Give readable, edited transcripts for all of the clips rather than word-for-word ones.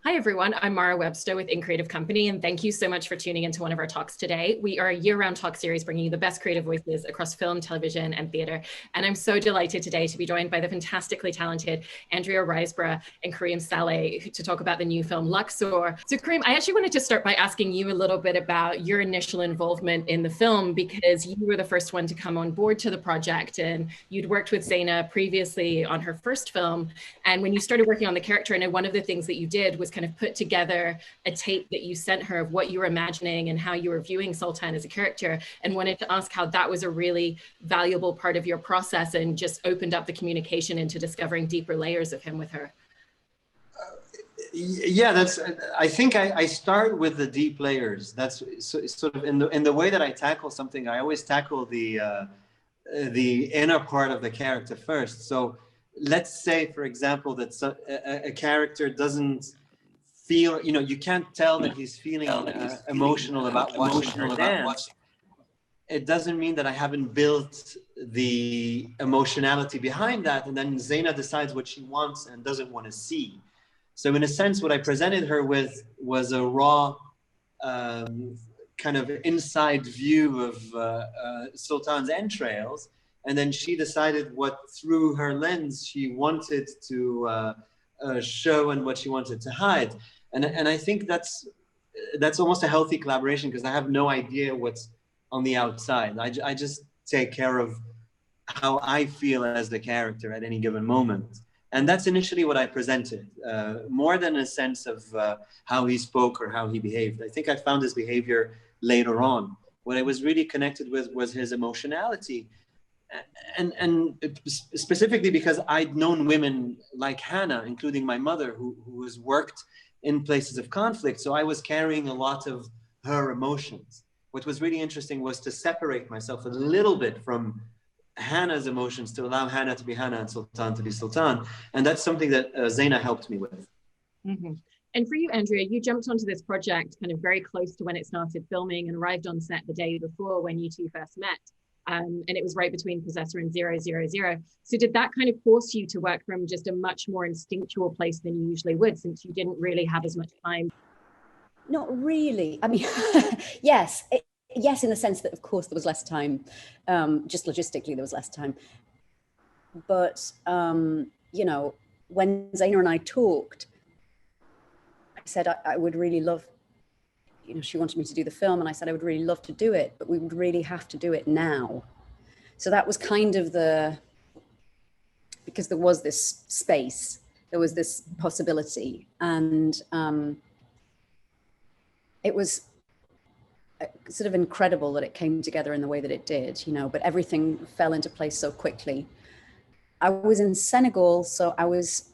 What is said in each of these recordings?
Hi, everyone. I'm Mara Webster with In Creative Company, and thank you so much for tuning into one of our talks today. We are a year-round talk series bringing you the best creative voices across film, television, and theater. And I'm so delighted today to be joined by the fantastically talented Andrea Riseborough and Karim Saleh to talk about the new film Luxor. So Karim, I actually wanted to start by asking you a little bit about your initial involvement in the film, because you were the first one to come on board to the project, and you'd worked with Zaina previously on her first film. And when you started working on the character, I know one of the things that you did was kind of put together a tape that you sent her of what you were imagining and how you were viewing Sultan as a character, and wanted to ask how that was a really valuable part of your process and just opened up the communication into discovering deeper layers of him with her. Yeah, I think I start with the deep layers. That's sort of in the way that I tackle something. I always tackle the inner part of the character first. So let's say, for example, that a character doesn't feel, you can't tell that he's feeling emotional about watching her dance. It doesn't mean that I haven't built the emotionality behind that, and then Zaina decides what she wants and doesn't want to see. So in a sense, what I presented her with was a raw kind of inside view of Sultan's entrails, and then she decided what, through her lens, she wanted to show and what she wanted to hide. And I think that's almost a healthy collaboration, because I have no idea what's on the outside. I just take care of how I feel as the character at any given moment. And that's initially what I presented, more than a sense of how he spoke or how he behaved. I think I found his behavior later on. What I was really connected with was his emotionality. And specifically because I'd known women like Hana, including my mother, who has worked in places of conflict. So I was carrying a lot of her emotions. What was really interesting was to separate myself a little bit from Hana's emotions to allow Hana to be Hana and Sultan to be Sultan. And that's something that Zaina helped me with. Mm-hmm. And for you, Andrea, you jumped onto this project kind of very close to when it started filming and arrived on set the day before when you two first met. And it was right between Possessor and 000. So did that kind of force you to work from just a much more instinctual place than you usually would, since you didn't really have as much time? Not really. I mean, yes, in the sense that, of course, there was less time. Just logistically, there was less time. But, when Zaina and I talked, I said, I would really love, she wanted me to do the film, and I said I would really love to do it, but we would really have to do it now. So that was kind of because there was this space, there was this possibility, and it was sort of incredible that it came together in the way that it did, but everything fell into place so quickly. I was in Senegal, so I was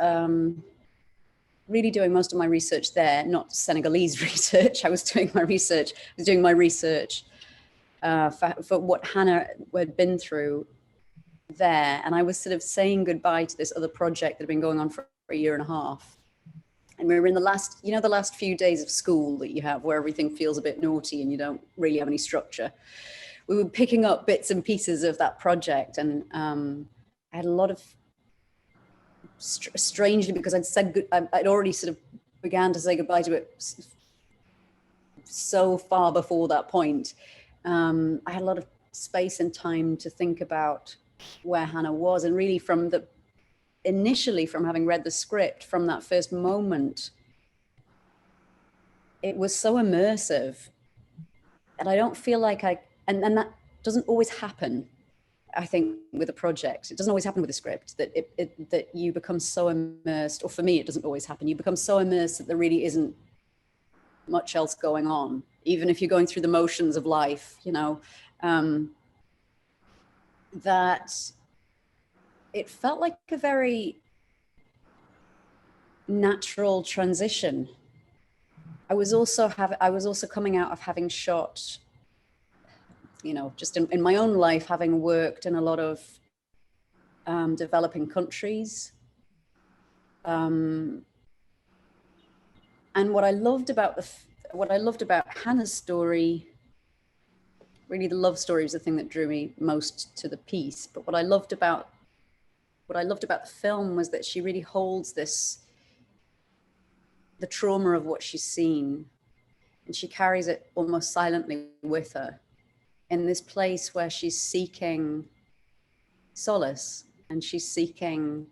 really doing most of my research there, not Senegalese research. I was doing my research for what Hana had been through there. And I was sort of saying goodbye to this other project that had been going on for a year and a half. And we were in the last few days of school that you have, where everything feels a bit naughty and you don't really have any structure. We were picking up bits and pieces of that project, and I had a lot of, strangely, because I'd already sort of began to say goodbye to it so far before that point. I had a lot of space and time to think about where Hana was, and really initially from having read the script, from that first moment, it was so immersive. And I don't feel like and that doesn't always happen, I think, with a project. It doesn't always happen with a script, that that you become so immersed, or for me, it doesn't always happen. You become so immersed that there really isn't much else going on, even if you're going through the motions of life, that it felt like a very natural transition. I was also coming out of having shot, just in my own life, having worked in a lot of developing countries. And what I loved about Hannah's story, really the love story is the thing that drew me most to the piece. But what I loved about the film was that she really holds this the trauma of what she's seen, and she carries it almost silently with her in this place where she's seeking solace, and she's seeking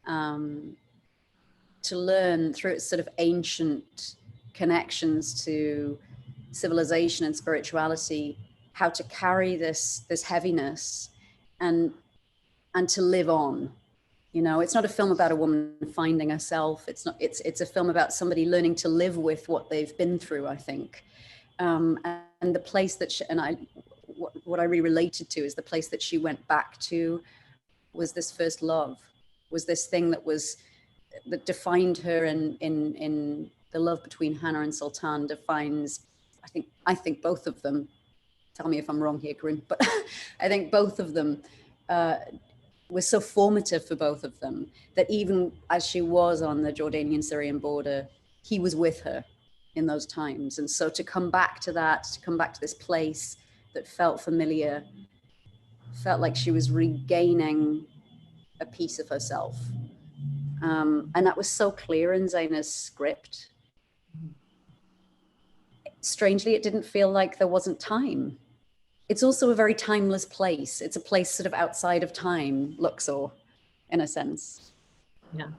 to learn through its sort of ancient connections to civilization and spirituality how to carry this heaviness and to live on. You know, it's not a film about a woman finding herself. It's a film about somebody learning to live with what they've been through, I think. And the place that what I really related to is the place that she went back to was this first love, was this thing that defined her in the love between Hana and Sultan defines, I think both of them, tell me if I'm wrong here, Karim, but I think both of them was so formative for both of them that even as she was on the Jordanian-Syrian border, he was with her in those times. And so to come back to this place that felt familiar, felt like she was regaining a piece of herself. And that was so clear in Zaina's script. Strangely, it didn't feel like there wasn't time. It's also a very timeless place. It's a place sort of outside of time, Luxor, in a sense. Yeah.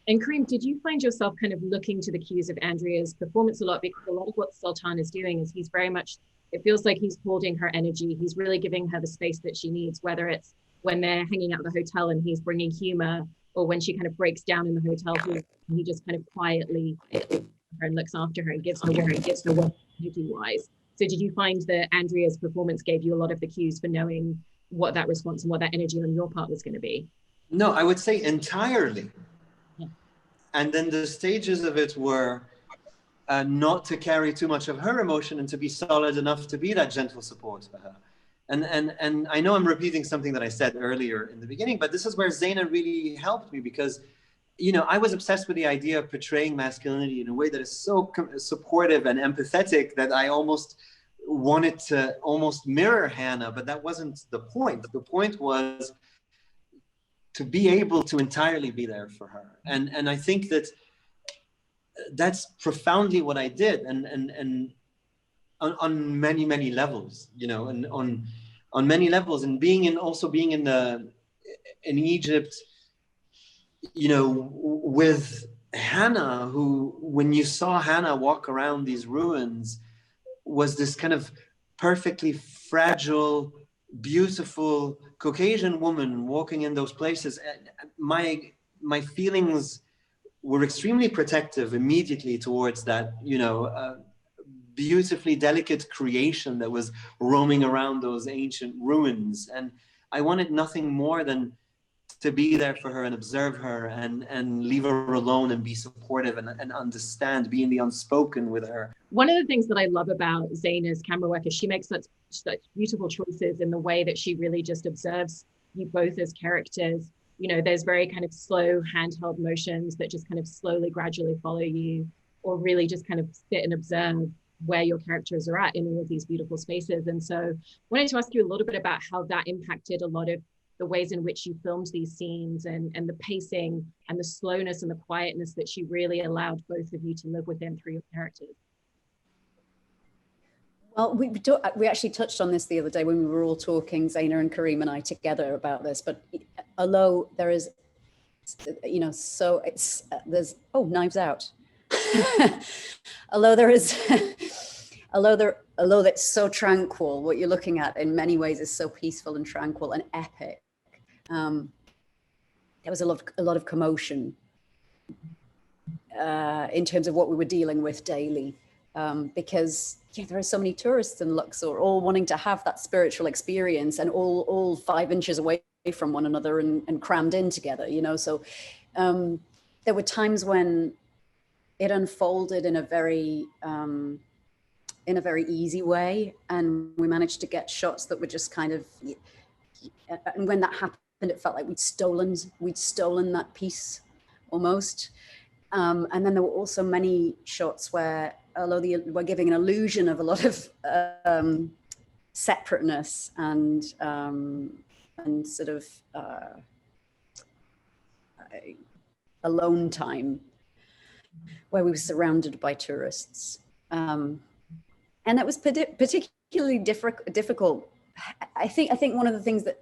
And Karim, did you find yourself kind of looking to the cues of Andrea's performance a lot? Because a lot of what Sultan is doing is he's very much, it feels like he's holding her energy. He's really giving her the space that she needs, whether it's when they're hanging out at the hotel and he's bringing humor, or when she kind of breaks down in the hotel room, he just kind of quietly and looks after her and gives her what energy-wise. So did you find that Andrea's performance gave you a lot of the cues for knowing what that response and what that energy on your part was going to be? No, I would say entirely. Yeah. And then the stages of it were not to carry too much of her emotion and to be solid enough to be that gentle support for her. And I know I'm repeating something that I said earlier in the beginning, but this is where Zaina really helped me, because, you know, I was obsessed with the idea of portraying masculinity in a way that is so supportive and empathetic that I almost wanted to almost mirror Hana, but that wasn't the point. The point was to be able to entirely be there for her. And I think that that's profoundly what I did, and on many, many levels, you know, and on many levels, and being in Egypt, you know, with Hana, who, when you saw Hana walk around these ruins, was this kind of perfectly fragile, beautiful Caucasian woman walking in those places. My feelings were extremely protective immediately towards that, you know, beautifully delicate creation that was roaming around those ancient ruins. And I wanted nothing more than to be there for her and observe her and leave her alone and be supportive and understand, be in the unspoken with her. One of the things that I love about Zaina's camera work is she makes such beautiful choices in the way that she really just observes you both as characters. You know, there's very kind of slow handheld motions that just kind of slowly, gradually follow you, or really just kind of sit and observe where your characters are at in all of these beautiful spaces. And so I wanted to ask you a little bit about how that impacted a lot of the ways in which you filmed these scenes, and the pacing and the slowness and the quietness that she really allowed both of you to live within through your characters. Well, we actually touched on this the other day when we were all talking, Zaina and Karim and I together, about this. But although there is, you know, so there's, oh, Knives Out. although that's so tranquil, what you're looking at in many ways is so peaceful and tranquil and epic. There was a lot of commotion in terms of what we were dealing with daily, because there are so many tourists in Luxor, all wanting to have that spiritual experience, and all 5 inches away from one another and crammed in together, you know. So there were times when it unfolded in a very easy way, and we managed to get shots that were just kind of, and when that happened, it felt like we'd stolen that piece almost. And then there were also many shots where, although we're giving an illusion of a lot of separateness and sort of alone time, where we were surrounded by tourists. And that was particularly difficult. I think one of the things that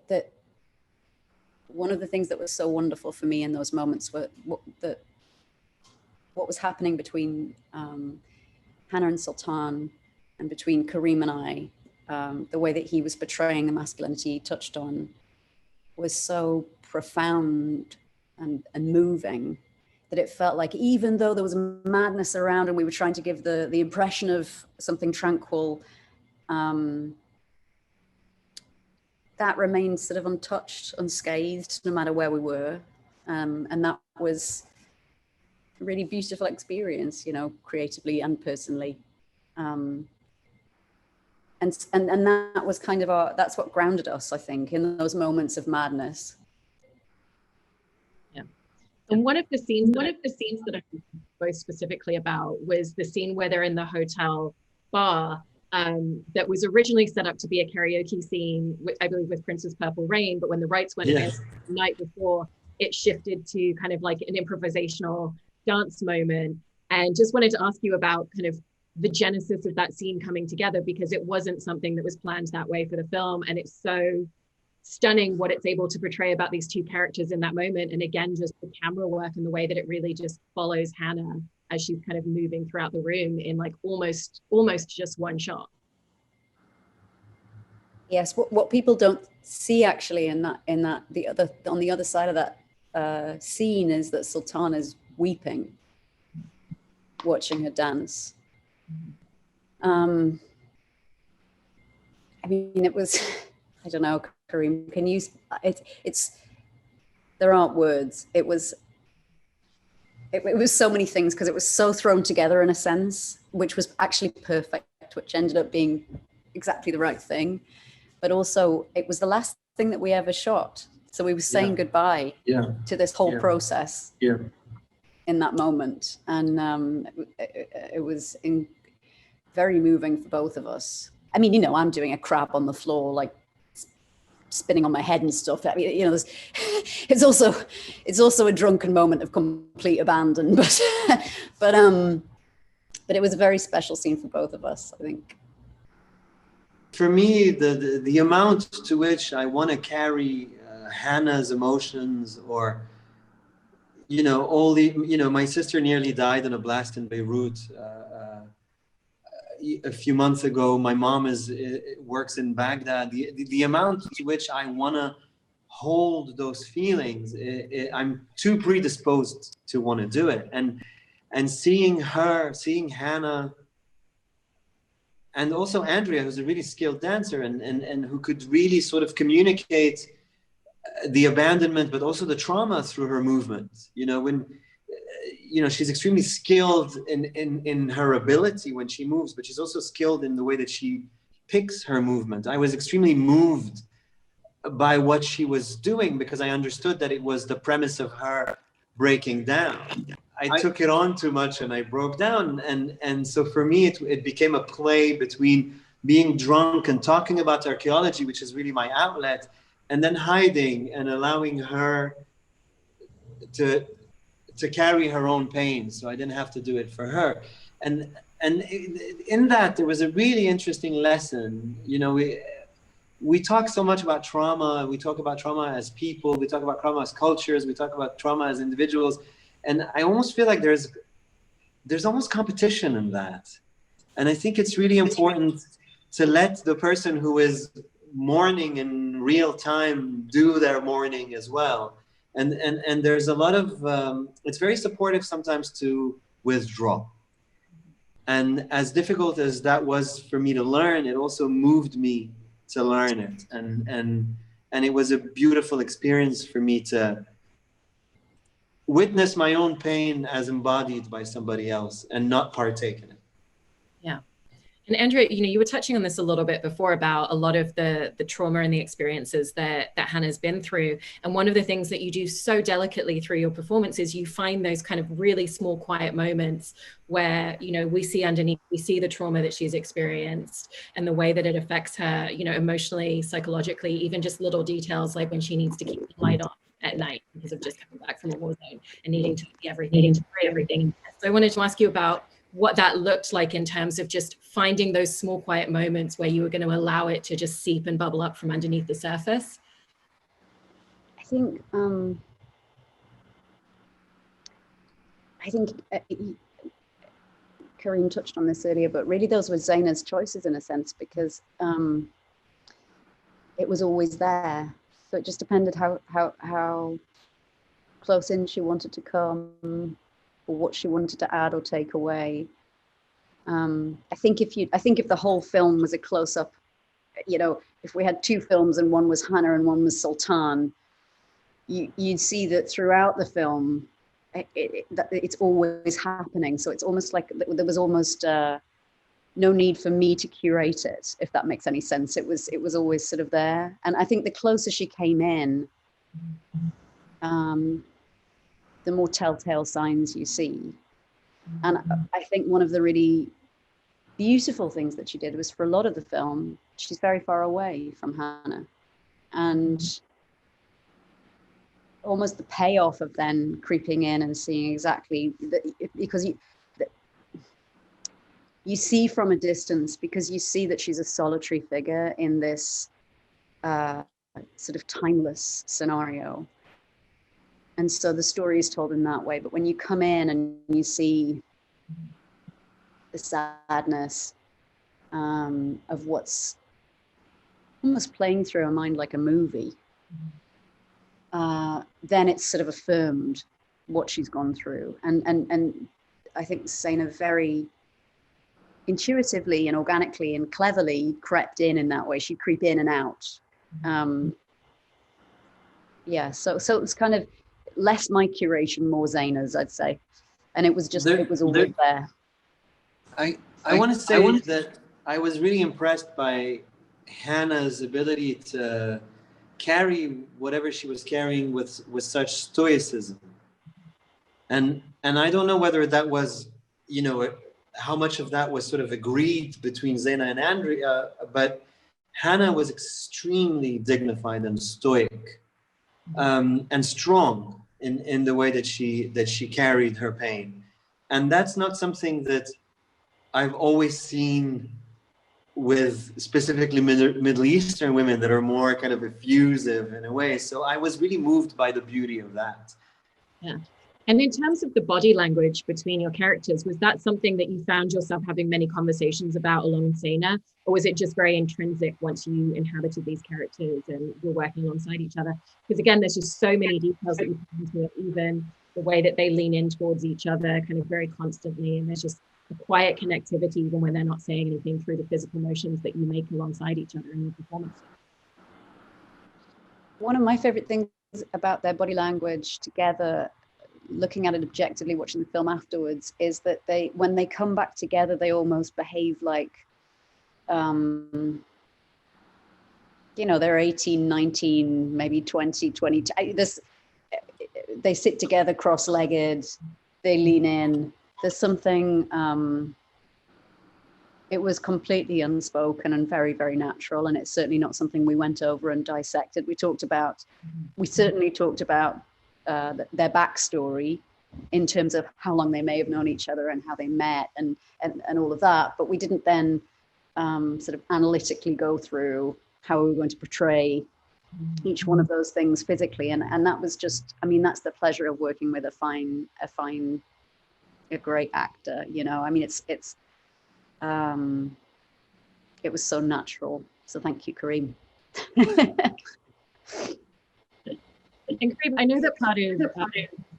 was so wonderful for me in those moments were what was happening between Hana and Sultan, and between Karim and I. The way that he was portraying the masculinity he touched on was so profound and moving, that it felt like, even though there was madness around and we were trying to give the impression of something tranquil, that remained sort of untouched, unscathed, no matter where we were. And that was a really beautiful experience, you know, creatively and personally. And that was kind of that's what grounded us, I think, in those moments of madness. Yeah. And one of the scenes that I spoke specifically about was the scene where they're in the hotel bar, that was originally set up to be a karaoke scene, I believe with Prince's Purple Rain, but when the rights went ahead the night before, it shifted to kind of like an improvisational dance moment. And just wanted to ask you about kind of the genesis of that scene coming together, because it wasn't something that was planned that way for the film. And it's so stunning what it's able to portray about these two characters in that moment. And again, just the camera work and the way that it really just follows Hana as she's kind of moving throughout the room in like almost just one shot. Yes, what people don't see actually in that on the other side of that scene is that Sultan is weeping, watching her dance. I mean, it was, I don't know, Karim, can you, there aren't words. It was so many things, because it was so thrown together in a sense, which was actually perfect, which ended up being exactly the right thing. But also it was the last thing that we ever shot. So we were saying goodbye to this whole process in that moment. And it was very moving for both of us. I mean, you know, I'm doing a crab on the floor, like spinning on my head and stuff. I mean, you know, it's also a drunken moment of complete abandon, but it was a very special scene for both of us, I think. For me, the amount to which I want to carry Hana's emotions, or, you know, my sister nearly died in a blast in Beirut a few months ago. My mom works in Baghdad. The amount to which I want to hold those feelings, I'm too predisposed to want to do it. And seeing Hana, and also Andrea, who's a really skilled dancer and who could really sort of communicate the abandonment, but also the trauma through her movement. You know, when, you know, she's extremely skilled in her ability when she moves, but she's also skilled in the way that she picks her movement. I was extremely moved by what she was doing, because I understood that it was the premise of her breaking down. I took it on too much and I broke down. And so for me, it became a play between being drunk and talking about archaeology, which is really my outlet, and then hiding and allowing her to carry her own pain. So I didn't have to do it for her. And in that, there was a really interesting lesson. You know, we talk so much about trauma. We talk about trauma as people. We talk about trauma as cultures. We talk about trauma as individuals. And I almost feel like there's almost competition in that. And I think it's really important to let the person who is mourning in real time do their mourning as well. And there's a lot of, it's very supportive sometimes to withdraw. And as difficult as that was for me to learn, it also moved me to learn it. And it was a beautiful experience for me to witness my own pain as embodied by somebody else and not partake in it. Yeah. And Andrea, you know, you were touching on this a little bit before about a lot of the trauma and the experiences that Hana's been through. And one of the things that you do so delicately through your performances, you find those kind of really small, quiet moments where, you know, we see underneath, we see the trauma that she's experienced and the way that it affects her, you know, emotionally, psychologically, even just little details like when she needs to keep the light on at night because of just coming back from a war zone and needing to see everything. I wanted to ask you about what that looked like in terms of just finding those small, quiet moments where you were going to allow it to just seep and bubble up from underneath the surface. I think Karim touched on this earlier, but really those were Zaina's choices in a sense, because it was always there. So it just depended how close in she wanted to come, or what she wanted to add or take away. I think if the whole film was a close-up, you know, if we had two films and one was Hana and one was Sultan, you'd see that throughout the film, it's always happening. So it's almost like there was almost no need for me to curate it, if that makes any sense. It was always sort of there. And I think the closer she came in, the more telltale signs you see. And I think one of the really beautiful things that she did was, for a lot of the film, she's very far away from Hana. And almost the payoff of then creeping in and seeing exactly that, because you see from a distance, because you see that she's a solitary figure in this sort of timeless scenario. And so the story is told in that way. But when you come in and you see the sadness of what's almost playing through her mind like a movie, then it's sort of affirmed what she's gone through. And I think Zaina very intuitively and organically and cleverly crept in that way. She'd creep in and out. Yeah, so it's kind of less my curation, more Zaina's, I'd say. And it was just, it was always there. I want to say that I was really impressed by Hannah's ability to carry whatever she was carrying with such stoicism. And I don't know whether that was, you know, how much of that was sort of agreed between Zaina and Andrea, but Hana was extremely dignified and stoic, and strong in the way that she carried her pain. And that's not something that I've always seen with specifically Middle Eastern women that are more kind of effusive in a way. So I was really moved by the beauty of that. Yeah. And in terms of the body language between your characters, was that something that you found yourself having many conversations about along with Zaina? Or was it just very intrinsic once you inhabited these characters and were working alongside each other? Because again, there's just so many details that you put into it, even the way that they lean in towards each other kind of very constantly. And there's just a quiet connectivity even when they're not saying anything, through the physical motions that you make alongside each other in your performance. One of my favorite things about their body language together, looking at it objectively, watching the film afterwards, is that when they come back together, they almost behave like, you know, they're 18, 19, maybe 20, 22. They sit together cross-legged, they lean in. There's something, it was completely unspoken and very, very natural. And it's certainly not something we went over and dissected. We certainly talked about their backstory in terms of how long they may have known each other and how they met and all of that. But we didn't then sort of analytically go through how we were going to portray each one of those things physically. And that was just, I mean, that's the pleasure of working with a great actor, you know. I mean, it was so natural. So thank you, Karim. And Karim, I know that part of the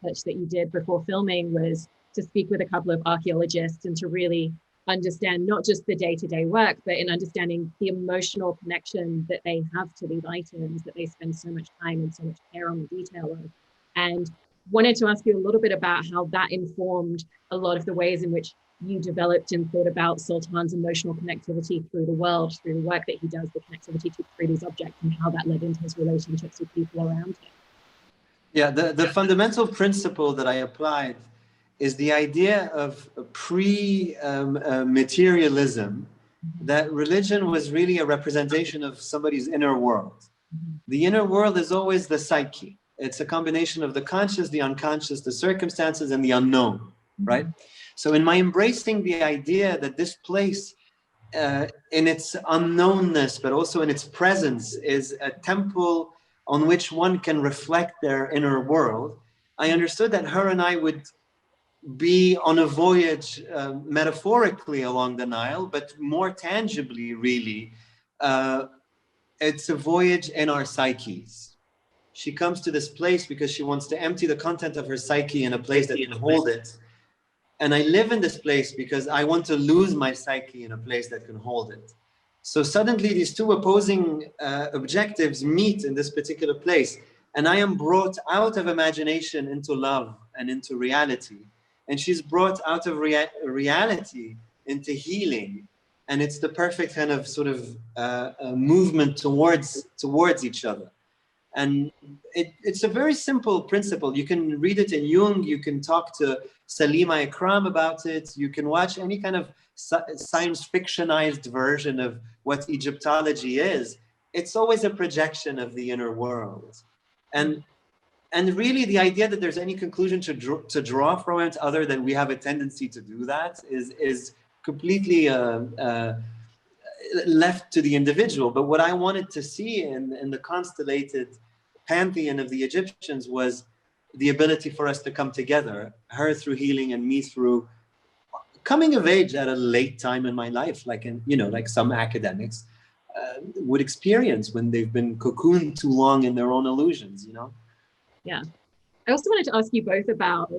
research that you did before filming was to speak with a couple of archaeologists and to really understand not just the day-to-day work, but in understanding the emotional connection that they have to these items that they spend so much time and so much care on the detail of. And wanted to ask you a little bit about how that informed a lot of the ways in which you developed and thought about Sultan's emotional connectivity through the world, through the work that he does, the connectivity to these objects, and how that led into his relationships with people around him. Yeah, the fundamental principle that I applied is the idea of pre-materialism, that religion was really a representation of somebody's inner world. The inner world is always the psyche. It's a combination of the conscious, the unconscious, the circumstances, and the unknown. right? So in my embracing the idea that this place, in its unknownness, but also in its presence, is a temple on which one can reflect their inner world, I understood that her and I would be on a voyage, metaphorically along the Nile, but more tangibly, really, it's a voyage in our psyches. She comes to this place because she wants to empty the content of her psyche in a place that can hold it. And I live in this place because I want to lose my psyche in a place that can hold it. So suddenly these two opposing objectives meet in this particular place. And I am brought out of imagination into love and into reality. And she's brought out of reality into healing. And it's the perfect kind of sort of movement towards each other. And it's a very simple principle. You can read it in Jung, you can talk to Salima Ikram about it, you can watch any kind of science fictionized version of what Egyptology is. It's always a projection of the inner world. And really the idea that there's any conclusion to draw from it other than we have a tendency to do that is completely left to the individual. But what I wanted to see in the constellated pantheon of the Egyptians was the ability for us to come together, her through healing and me through coming of age at a late time in my life, like some academics would experience when they've been cocooned too long in their own illusions, Yeah. I also wanted to ask you both about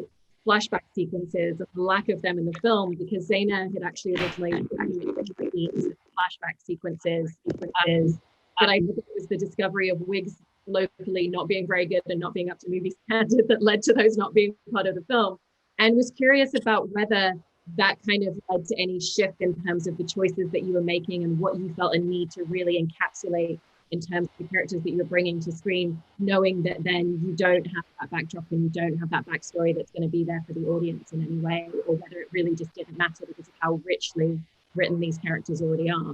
flashback sequences and the lack of them in the film, because Zaina had actually originally flashback sequences, but I think it was the discovery of wigs locally not being very good and not being up to movie standard that led to those not being part of the film, and was curious about whether that kind of led to any shift in terms of the choices that you were making and what you felt a need to really encapsulate in terms of the characters that you're bringing to screen, knowing that then you don't have that backdrop and you don't have that backstory that's going to be there for the audience in any way, or whether it really just didn't matter because of how richly written these characters already are.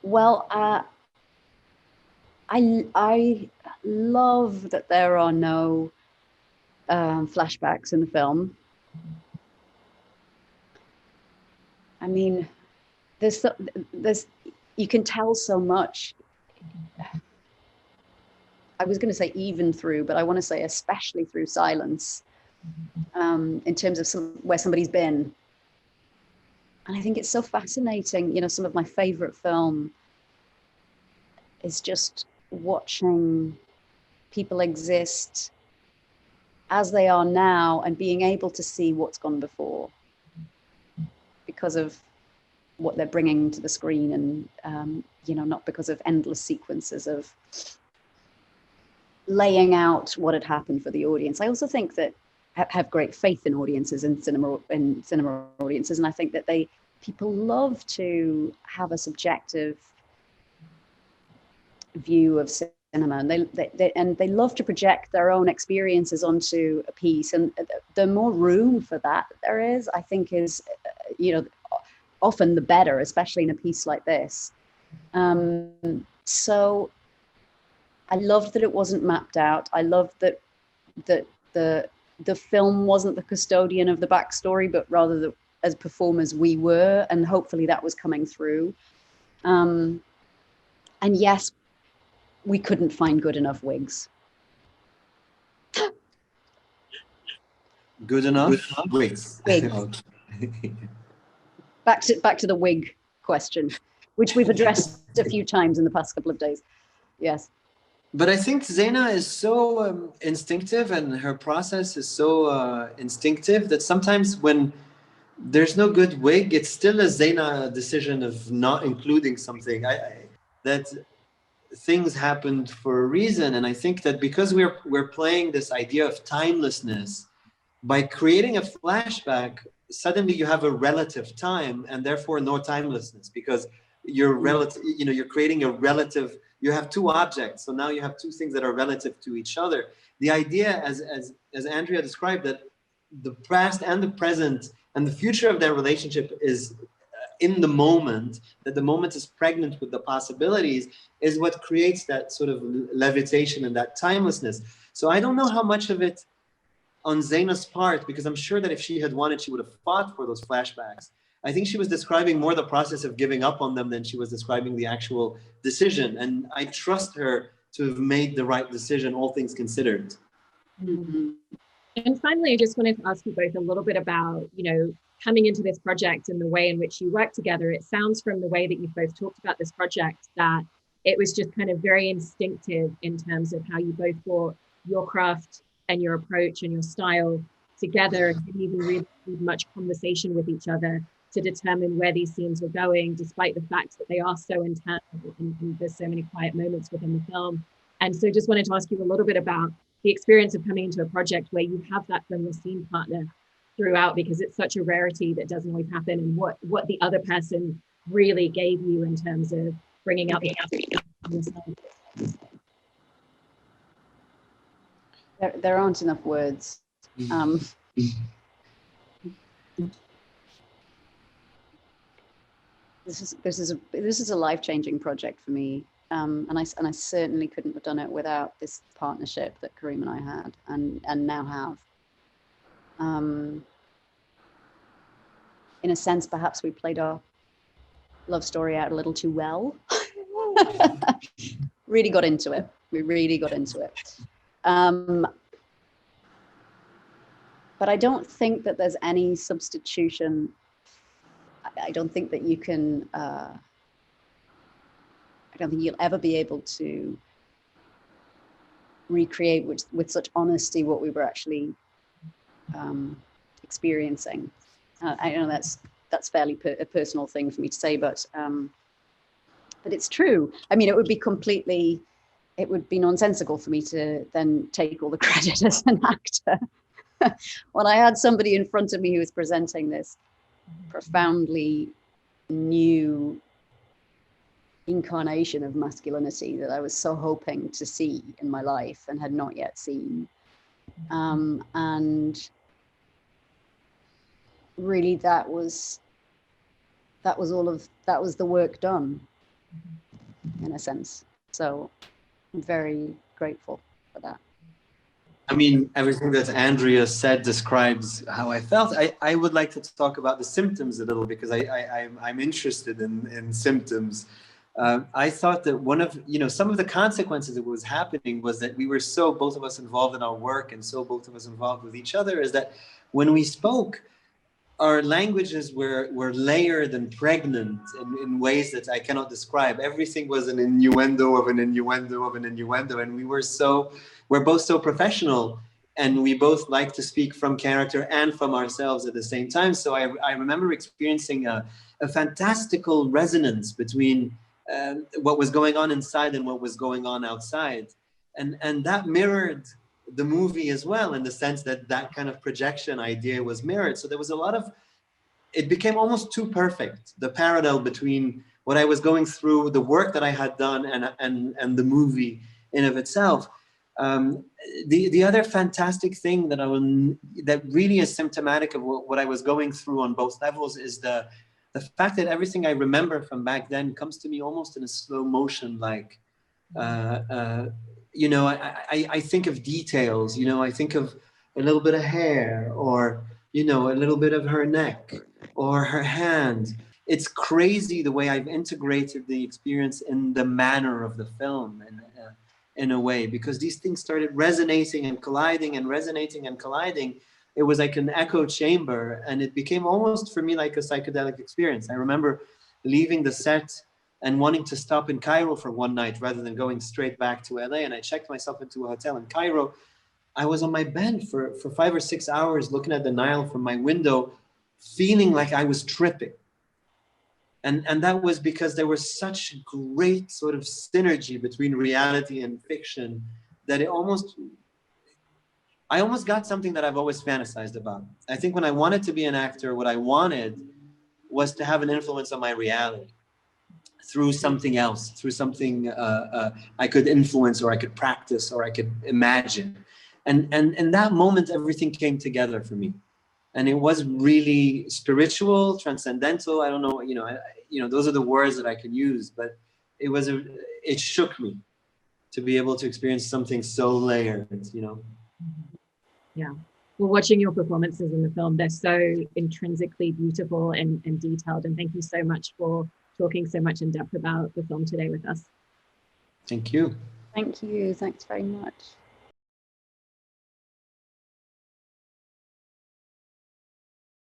Well, I love that there are no flashbacks in the film. I mean, there's you can tell so much. I was going to say even through, but I want to say especially through silence, in terms of where somebody's been. And I think it's so fascinating. Some of my favorite film is just watching people exist as they are now and being able to see what's gone before because of what they're bringing to the screen, and not because of endless sequences of laying out what had happened for the audience. I also think that I have great faith in audiences, in cinema audiences, and I think that people love to have a subjective view of cinema, and they love to project their own experiences onto a piece, and the more room for that there is, I think, is often the better, especially in a piece like this. So I loved that it wasn't mapped out. I loved that the film wasn't the custodian of the backstory, but rather as performers we were, and hopefully that was coming through. And yes, we couldn't find good enough wigs. Good enough wigs. Wigs. Back to the wig question, which we've addressed a few times in the past couple of days. Yes. But I think Zaina is so instinctive, and her process is so instinctive that sometimes when there's no good wig, it's still a Zaina decision of not including something. That things happened for a reason, and I think that because we're playing this idea of timelessness, by creating a flashback, suddenly you have a relative time and therefore no timelessness, because you're creating a relative. You have two objects, so now you have two things that are relative to each other. The idea, as Andrea described, that the past and the present and the future of their relationship is in the moment, that the moment is pregnant with the possibilities, is what creates that sort of levitation and that timelessness. So I don't know how much of it on Zaina's part, because I'm sure that if she had wanted, she would have fought for those flashbacks. I think she was describing more the process of giving up on them than she was describing the actual decision. And I trust her to have made the right decision, all things considered. Mm-hmm. And finally, I just wanted to ask you both a little bit about, coming into this project and the way in which you work together. It sounds from the way that you've both talked about this project that it was just kind of very instinctive in terms of how you both brought your craft and your approach and your style together, and didn't even really need much conversation with each other to determine where these scenes were going, despite the fact that they are so intense and there's so many quiet moments within the film. And so just wanted to ask you a little bit about the experience of coming into a project where you have that from the scene partner throughout, because it's such a rarity that doesn't always happen, and what the other person really gave you in terms of bringing out the There aren't enough words. This is a life-changing project for me, and I certainly couldn't have done it without this partnership that Karim and I had and now have. In a sense, perhaps we played our love story out a little too well. Really got into it. We really got into it. But I don't think that there's any substitution. I don't think that you can, I don't think you'll ever be able to recreate with such honesty what we were actually experiencing. I know that's fairly a personal thing for me to say, but it's true. I mean, it would be nonsensical for me to then take all the credit as an actor. When I had somebody in front of me who was presenting this profoundly new incarnation of masculinity that I was so hoping to see in my life and had not yet seen. And really that was the work done, in a sense. So I'm very grateful for that. I mean, everything that Andrea said describes how I felt. I would like to talk about the symptoms a little, because I'm interested in symptoms. I thought that one of, some of the consequences that was happening was that we were so, both of us involved in our work and so both of us involved with each other, is that when we spoke, our languages were layered and pregnant in ways that I cannot describe. Everything was an innuendo of an innuendo of an innuendo. And we're both so professional, and we both like to speak from character and from ourselves at the same time. So I remember experiencing a fantastical resonance between what was going on inside and what was going on outside. And that mirrored the movie as well, in the sense that kind of projection idea was mirrored. So there was a lot of, it became almost too perfect, the parallel between what I was going through, the work that I had done, and the movie in of itself. The other fantastic thing that really is symptomatic of what I was going through on both levels is the fact that everything I remember from back then comes to me almost in a slow motion, like, I think of details, I think of a little bit of hair, or, a little bit of her neck or her hand. It's crazy the way I've integrated the experience in the manner of the film, in a way, because these things started resonating and colliding and resonating and colliding. It was like an echo chamber, and it became almost for me like a psychedelic experience. I remember leaving the set and wanting to stop in Cairo for one night rather than going straight back to LA. And I checked myself into a hotel in Cairo. I was on my bed for 5 or 6 hours looking at the Nile from my window, feeling like I was tripping. And that was because there was such great sort of synergy between reality and fiction that I almost got something that I've always fantasized about. I think when I wanted to be an actor, what I wanted was to have an influence on my reality through something else, through something I could influence, or I could practice, or I could imagine. And in that moment, everything came together for me. And it was really spiritual, transcendental. I don't know, those are the words that I can use, but it shook me to be able to experience something so layered, Yeah. Well, watching your performances in the film, they're so intrinsically beautiful and detailed. And thank you so much for talking so much in depth about the film today with us. Thank you. Thank you. Thanks very much.